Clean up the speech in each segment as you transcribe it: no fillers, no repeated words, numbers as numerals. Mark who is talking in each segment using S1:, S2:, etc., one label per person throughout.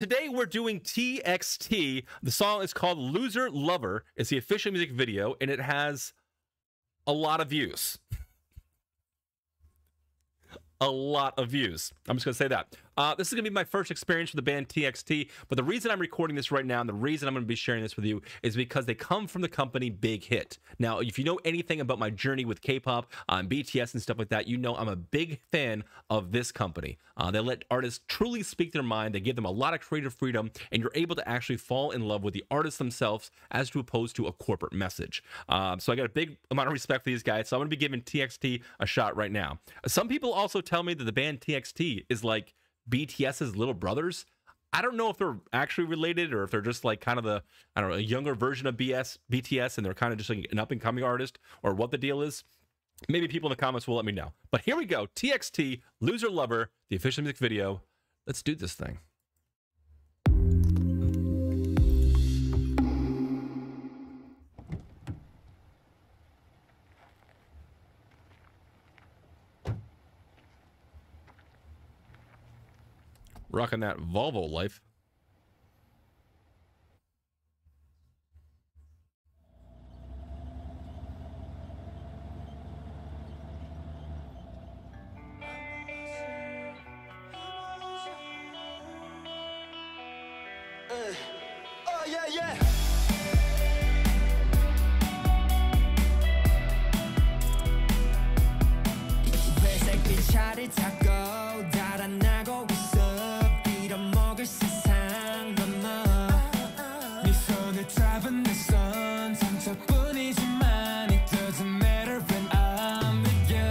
S1: Today we're doing TXT. The song is called Loser Lover. It's the official music video, and it has a lot of views. A lot of views. I'm just going to say that. This is going to be my first experience with the band TXT, but the reason I'm recording this right now and the reason I'm going to be sharing this with you is because they come from the company Big Hit. Now, if you know anything about my journey with K-pop and BTS and stuff like that, you know I'm a big fan of this company. They let artists truly speak their mind. They give them a lot of creative freedom, and you're able to actually fall in love with the artists themselves as opposed to a corporate message. So I got a big amount of respect for these guys, so I'm going to be giving TXT a shot right now. Some people also tell me that the band TXT is like BTS's little brothers. I don't know if they're actually related or if they're just like kind of the, I don't know, a younger version of BTS and they're kind of just like an up-and-coming artist, or what the deal is. Maybe people in the comments will let me know. But here we go. TXT, Loser Lover, the official music video. Let's do this thing. Rocking that Volvo life.
S2: Oh yeah, yeah. 회색 빛차를 타고 달아나고 있어. 빌어먹을 세상 넘어. 네 손을 잡은 내 손 상처뿐이지만 it doesn't matter when I'm with you.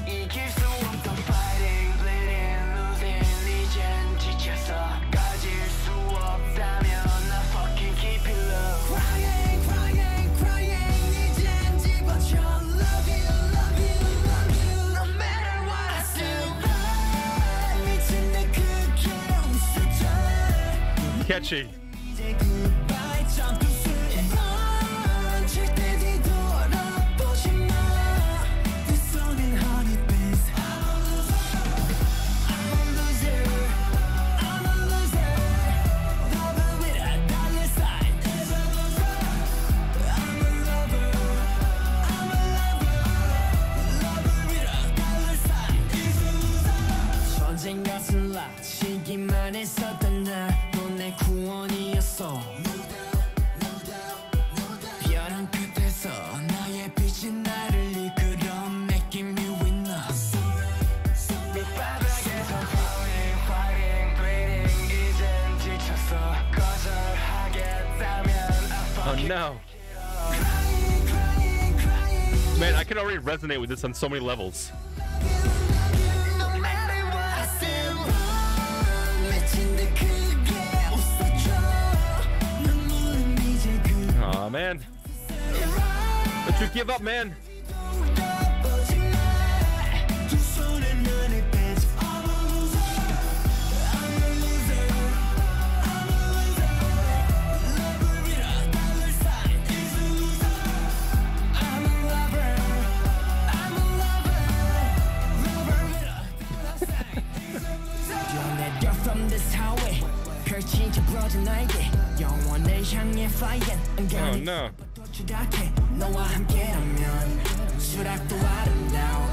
S2: 이길 수 없던 fighting, bleeding, losing 이젠 지쳐서 가질 수 없다면 I fucking keep it low. Crying, crying, crying 이젠 집어쳐. Love you, love you, love you. No matter what I still run. 미친 내 그게 웃어줘.
S1: Catchy.
S2: 이제 goodbye 점프술에 멈출 때 뒤돌아보지 마. 내 손엔 honeybees. I'm a loser. I'm a loser. Lover with a dollar sign. Is a loser. I'm a lover. I'm a lover. Lover with a dollar sign. Is a loser. 전쟁 같은 라치기만 했었던 나. 넌 내 구원이었어. 변한 끝에서 나의 빛이 나를 이끌어 making me winner. 밑바닥에서 falling, fighting, bleeding 이젠 지쳤어. 거절하겠다면 I
S1: Oh
S2: fucking
S1: no.
S2: crying, crying, crying.
S1: Man, I can already resonate with this on so many levels.
S2: No matter what I still run. 미친 듯 크게 웃어줘. 눈물은 이제 그
S1: Aw, man. Don't you give up, man.
S2: 돌아보지 마. 두 손에 눈을 떼지. I'm a loser. I'm a loser. I'm a loser. Lover with a dollar sign. Is a loser. I'm a lover. I'm a lover. Lover with a dollar sign. Is a loser. 뛰어내려 from this highway. 펼치지 부러진 나에게 영원을 향해 flying.
S1: Oh no.
S2: 추락해 너와 함께라면 추락도 아름다워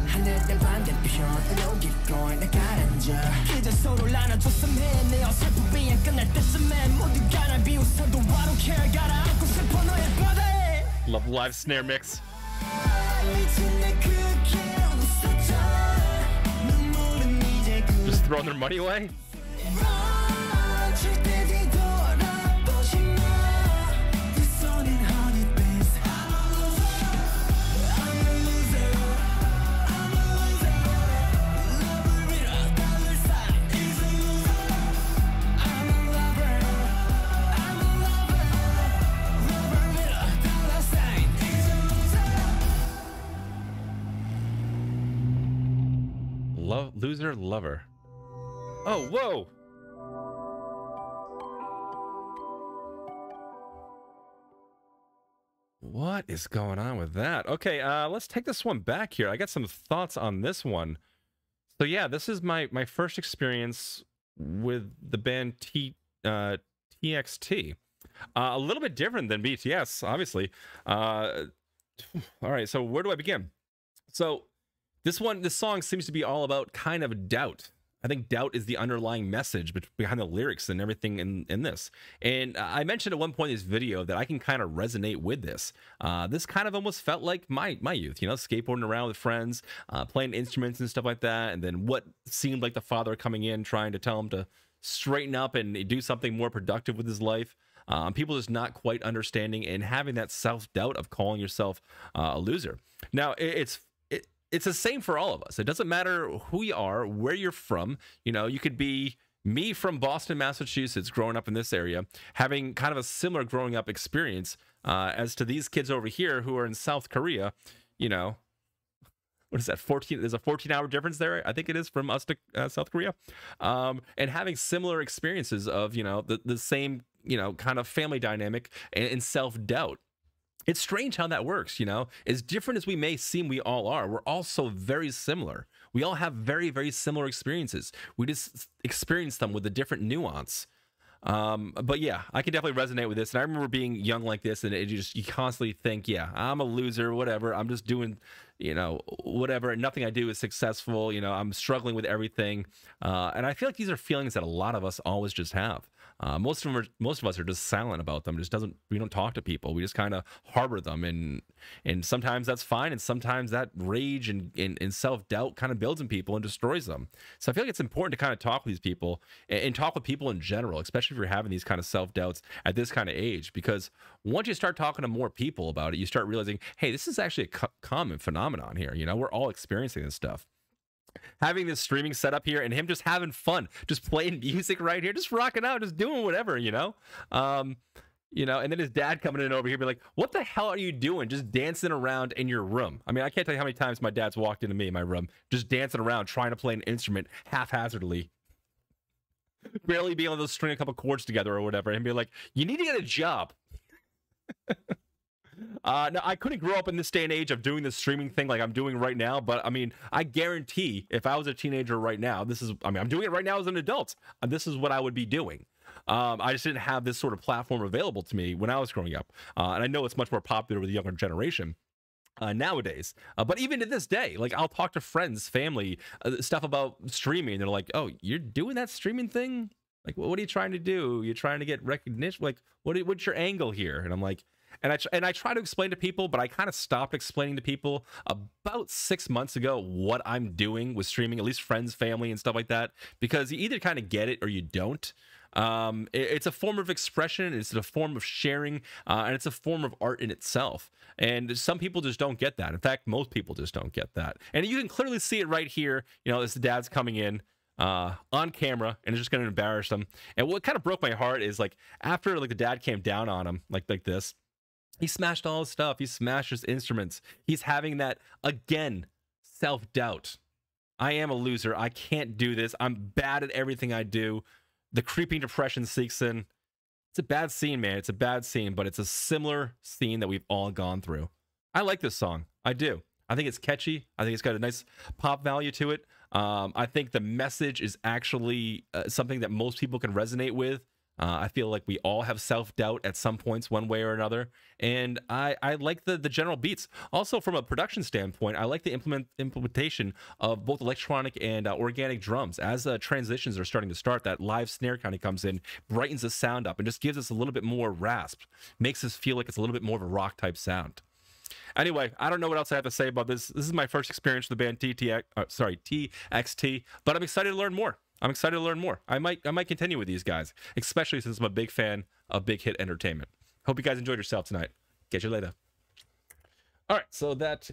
S2: 하늘의 반대편 여기 걸 내가 앉아 이제 서로 나눠줬으면 내 어설픈 비행 끝날 때쯤엔 모두가 날 비웃어도 I don't care 가라앉고 싶어 너의 바다에
S1: Love live snare mix.
S2: 미친 내 그게 웃어줘 눈물은 이제
S1: Just throwing their money away.
S2: 멈출 때 뒤돌아보지 마. 네 손엔 honeybees. I'm a loser. I'm a loser. I'm a loser. Lover with a dollar sign. Is a loser. I'm a lover. I'm a lover. Lover with a dollar sign. Is a loser.
S1: Loser lover. Oh, whoa. What is going on with that? Okay, let's take this one back here. I got some thoughts on this one. So yeah, this is my first experience with the band TXT. A little bit different than BTS, obviously. All right, so where do I begin? So this song seems to be all about kind of doubt. I think doubt is the underlying message behind the lyrics and everything in this. And I mentioned at one point in this video that I can kind of resonate with this. This kind of almost felt like my youth, you know, skateboarding around with friends, playing instruments and stuff like that. And then what seemed like the father coming in, trying to tell him to straighten up and do something more productive with his life. People just not quite understanding and having that self-doubt of calling yourself a loser. Now, it's the same for all of us. It doesn't matter who you are, where you're from. You know, you could be me from Boston, Massachusetts, growing up in this area, having kind of a similar growing up experience as to these kids over here who are in South Korea. You know, what is that, 14? There's a 14-hour difference there, I think it is, from us to South Korea. And having similar experiences of, you know, the same, you know, kind of family dynamic and self-doubt. It's strange how that works, you know. As different as we may seem we all are, we're all so very similar. We all have very, very similar experiences. We just experience them with a different nuance. But yeah, I can definitely resonate with this. And I remember being young like this, and you constantly think, yeah, I'm a loser, whatever. I'm just doing, you know, whatever. And nothing I do is successful. You know, I'm struggling with everything. And I feel like these are feelings that a lot of us always just have. Most of us are just silent about them. We don't talk to people. We just kind of harbor them, and sometimes that's fine, and sometimes that rage and self-doubt kind of builds in people and destroys them. So I feel like it's important to kind of talk with these people and talk with people in general, especially if you're having these kind of self-doubts at this kind of age, because once you start talking to more people about it, you start realizing, hey, this is actually a common phenomenon here. You know, we're all experiencing this stuff. Having this streaming setup here and him just having fun, just playing music right here, just rocking out, just doing whatever, you know. You know, and then his dad coming in over here be like, what the hell are you doing, just dancing around in your room? I mean, I can't tell you how many times my dad's walked into me in my room just dancing around trying to play an instrument haphazardly, barely being able to string a couple chords together or whatever, and be like, you need to get a job. Now, I couldn't grow up in this day and age of doing this streaming thing like I'm doing right now, but I mean, I guarantee if I was a teenager right now, I'm doing it right now as an adult, and this is what I would be doing. I just didn't have this sort of platform available to me when I was growing up, and I know it's much more popular with the younger generation nowadays. But even to this day, like, I'll talk to friends, family, stuff about streaming, and they're like, oh, you're doing that streaming thing? Like, what are you trying to do? You're trying to get recognition? Like, what's your angle here? And I'm like, and I try to explain to people, but I kind of stopped explaining to people about 6 months ago what I'm doing with streaming, at least friends, family, and stuff like that, because you either kind of get it or you don't. It's a form of expression, it's a form of sharing, and it's a form of art in itself. And some people just don't get that. In fact, most people just don't get that. And you can clearly see it right here. You know, this dad's coming in on camera and is just going to embarrass him. And what kind of broke my heart is, like, after like the dad came down on him like this, he smashed all his stuff. He smashed his instruments. He's having that, again, self-doubt. I am a loser. I can't do this. I'm bad at everything I do. The creeping depression seeks in. It's a bad scene, man. It's a bad scene, but it's a similar scene that we've all gone through. I like this song. I do. I think it's catchy. I think it's got a nice pop value to it. I think the message is actually something that most people can resonate with. I feel like we all have self-doubt at some points, one way or another. And I like the general beats. Also, from a production standpoint, I like the implementation of both electronic and organic drums. As transitions are starting to start, that live snare kind of comes in, brightens the sound up, and just gives us a little bit more rasp. Makes us feel like it's a little bit more of a rock-type sound. Anyway, I don't know what else I have to say about this. This is my first experience with the band TXT, but I'm excited to learn more. I might continue with these guys, especially since I'm a big fan of big hit entertainment. Hope you guys enjoyed yourself tonight. Catch you later. All right, so that